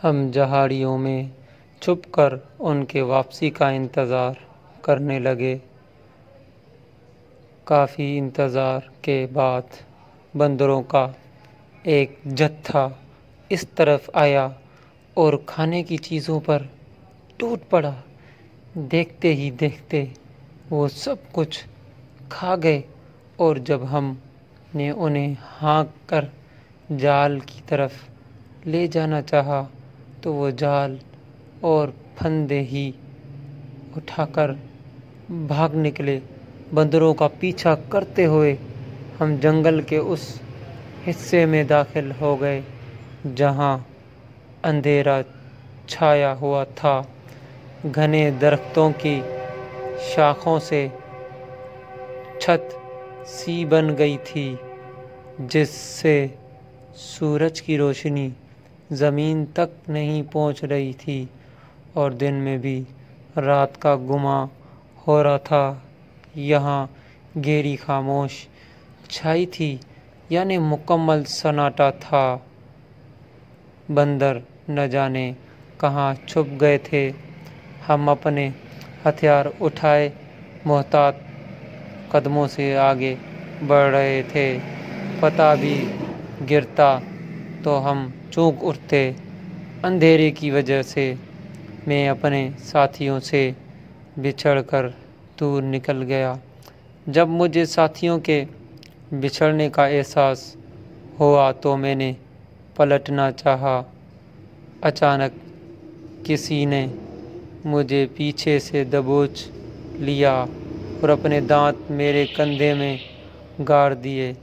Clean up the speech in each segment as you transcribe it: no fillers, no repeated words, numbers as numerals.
ہم جہاڑیوں میں چھپ کر ان کے واپسی کا انتظار کرنے لگے۔ کافی انتظار کے بعد بندروں کا ایک جتھا اس طرف آیا اور کھانے کی چیزوں پر ٹوٹ پڑا۔ دیکھتے ہی دیکھتے وہ سب کچھ کھا گئے، اور جب ہم نے انہیں ہانک کر جال کی طرف لے جانا چاہا تو وہ جال اور پھندے ہی اٹھا کر بھاگ نکلے۔ بندروں کا پیچھا کرتے ہوئے ہم جنگل کے اس حصے میں داخل ہو گئے جہاں اندھیرا چھایا ہوا تھا۔ گھنے درختوں کی شاخوں سے چھت سی بن گئی تھی جس سے سورج کی روشنی زمین تک نہیں پہنچ رہی تھی، اور دن میں بھی رات کا گمان ہو رہا تھا۔ یہاں گہری خاموشی چھائی تھی، یعنی مکمل سناٹا تھا۔ بندر نہ جانے کہاں چھپ گئے تھے۔ ہم اپنے ہتھیار اٹھائے محتاط قدموں سے آگے بڑھ رہے تھے۔ پتہ بھی گرتا تو ہم چونک اٹھتے۔ اندھیرے کی وجہ سے میں اپنے ساتھیوں سے بچھڑ کر دور نکل گیا۔ جب مجھے ساتھیوں کے بچھڑنے کا احساس ہوا تو میں نے پلٹنا چاہا۔ اچانک کسی نے مجھے پیچھے سے دبوچ لیا اور اپنے دانت میرے کندھے میں گاڑ دیے۔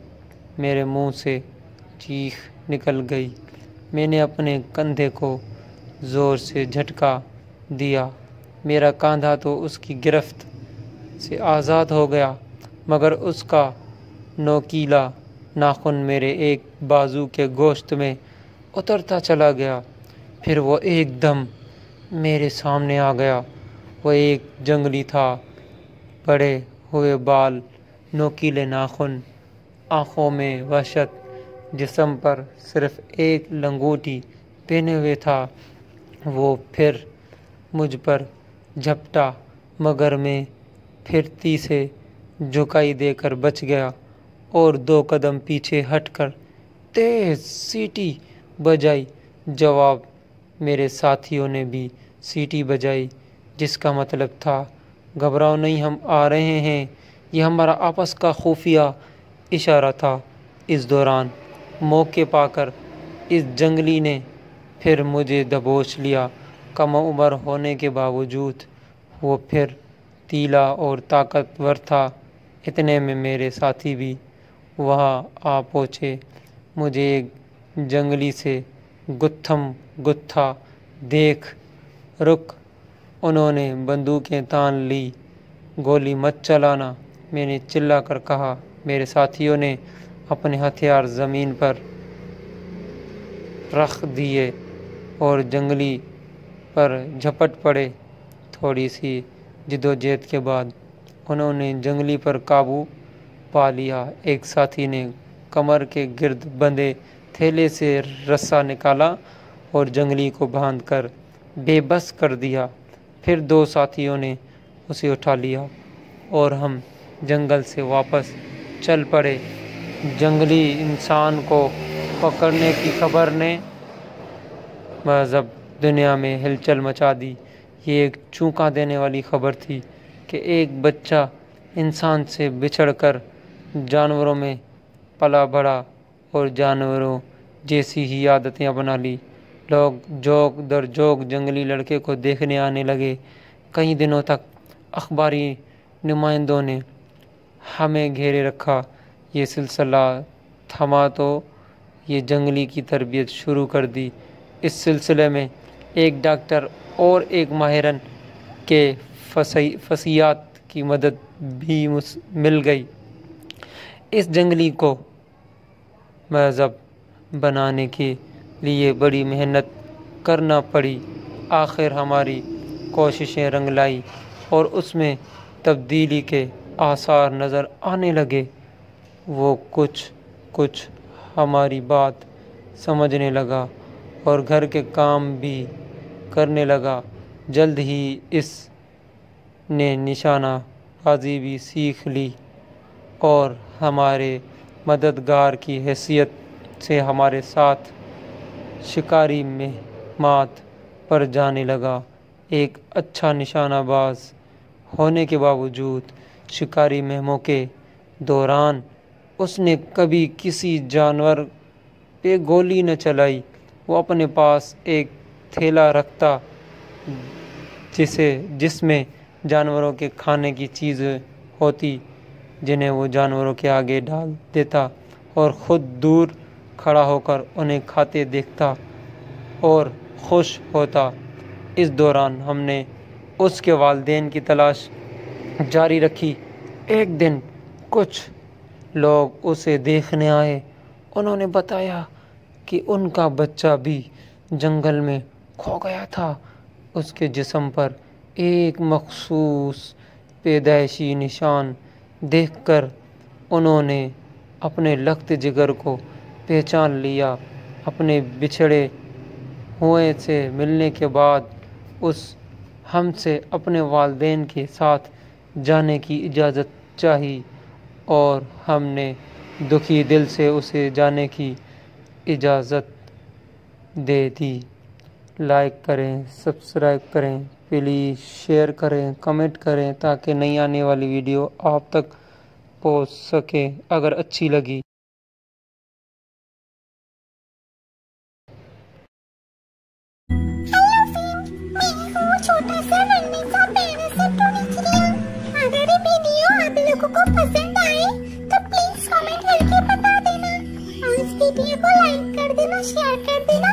میرے منہ سے چیخ نکل گئی۔ میں نے اپنے کندھے کو زور سے جھٹکا دیا۔ میرا کاندھا تو اس کی گرفت سے آزاد ہو گیا، مگر اس کا نوکیلا ناخن میرے ایک بازو کے گوشت میں اترتا چلا گیا۔ پھر وہ ایک دم میرے سامنے آ گیا۔ وہ ایک جنگلی تھا، بڑے ہوئے بال، نوکیلے ناخن، آنکھوں میں وحشت، جسم پر صرف ایک لنگوٹی پہنے ہوئے تھا۔ وہ پھر مجھ پر جھپٹا، مگر میں پھرتی سے جھکائی دے کر بچ گیا اور 2 قدم پیچھے ہٹ کر تیز سیٹی بجائی۔ جواب میرے ساتھیوں نے بھی سیٹی بجائی، جس کا مطلب تھا گھبراؤ نہیں، ہم آ رہے ہیں۔ یہ ہمارا آپس کا خفیہ اشارہ تھا۔ اس دوران موقع پا کر اس جنگلی نے پھر مجھے دبوچ لیا۔ کم عمر ہونے کے باوجود وہ پھر تیلا اور طاقتور تھا۔ اتنے میں میرے ساتھی بھی وہاں آ پہنچے۔ مجھے ایک جنگلی سے گتھم گتھا دیکھ رک، انہوں نے بندوقیں تان لی۔ گولی مت چلانا، میں نے چلا کر کہا۔ میرے ساتھیوں نے اپنے ہتھیار زمین پر رکھ دیے اور جنگلی پر جھپٹ پڑے۔ تھوڑی سی جدوجہد کے بعد انہوں نے جنگلی پر قابو پا لیا۔ ایک ساتھی نے کمر کے گرد بندھے تھیلے سے رسا نکالا اور جنگلی کو باندھ کر بے بس کر دیا۔ پھر 2 ساتھیوں نے اسے اٹھا لیا اور ہم جنگل سے واپس چل پڑے۔ جنگلی انسان کو پکڑنے کی خبر نے مہذب دنیا میں ہلچل مچا دی۔ یہ ایک چونکا دینے والی خبر تھی کہ ایک بچہ انسان سے بچھڑ کر جانوروں میں پلا بڑھا اور جانوروں جیسی ہی عادتیں اپنا لی۔ لوگ جوک در جوک جنگلی لڑکے کو دیکھنے آنے لگے۔ کئی دنوں تک اخباری نمائندوں نے ہمیں گھیرے رکھا۔ یہ سلسلہ تھما تو یہ جنگلی کی تربیت شروع کر دی۔ اس سلسلے میں ایک ڈاکٹر اور ایک ماہرن کے فصیحات کی مدد بھی مل گئی۔ اس جنگلی کو مہذب بنانے کے لیے بڑی محنت کرنا پڑی۔ آخر ہماری کوششیں رنگ لائیں اور اس میں تبدیلی کے آثار نظر آنے لگے۔ وہ کچھ کچھ ہماری بات سمجھنے لگا اور گھر کے کام بھی کرنے لگا۔ جلد ہی اس نے نشانہ بازی بھی سیکھ لی اور ہمارے مددگار کی حیثیت سے ہمارے ساتھ شکاری مہمات پر جانے لگا۔ ایک اچھا نشانہ باز ہونے کے باوجود شکاری مہموں کے دوران اس نے کبھی کسی جانور پہ گولی نہ چلائی۔ وہ اپنے پاس ایک تھیلا رکھتا جس میں جانوروں کے کھانے کی چیزیں ہوتی، جنہیں وہ جانوروں کے آگے ڈال دیتا اور خود دور کھڑا ہو کر انہیں کھاتے دیکھتا اور خوش ہوتا۔ اس دوران ہم نے اس کے والدین کی تلاش جاری رکھی۔ ایک دن کچھ لوگ اسے دیکھنے آئے۔ انہوں نے بتایا کہ ان کا بچہ بھی جنگل میں کھو گیا تھا۔ اس کے جسم پر ایک مخصوص پیدائشی نشان دیکھ کر انہوں نے اپنے لخت جگر کو پہچان لیا۔ اپنے بچھڑے ہوئے سے ملنے کے بعد ہم سے اپنے والدین کے ساتھ جانے کی اجازت چاہی اور ہم نے دکھی دل سے اسے جانے کی اجازت دے دی۔ لائک کریں، سبسکرائب کریں، پلیز شیئر کریں، کمنٹ کریں تاکہ نئی آنے والی ویڈیو آپ تک پہنچ سکے۔ اگر اچھی لگی چھوٹا سا رنگین سا پیڑ سے ٹونی چڑیا۔ اگر یہ ویڈیو آپ لوگوں کو پسند آئے تو پلیز کمنٹ کر کے بتا دینا اور اس ویڈیو کو لائک کر دینا، شیئر کر دینا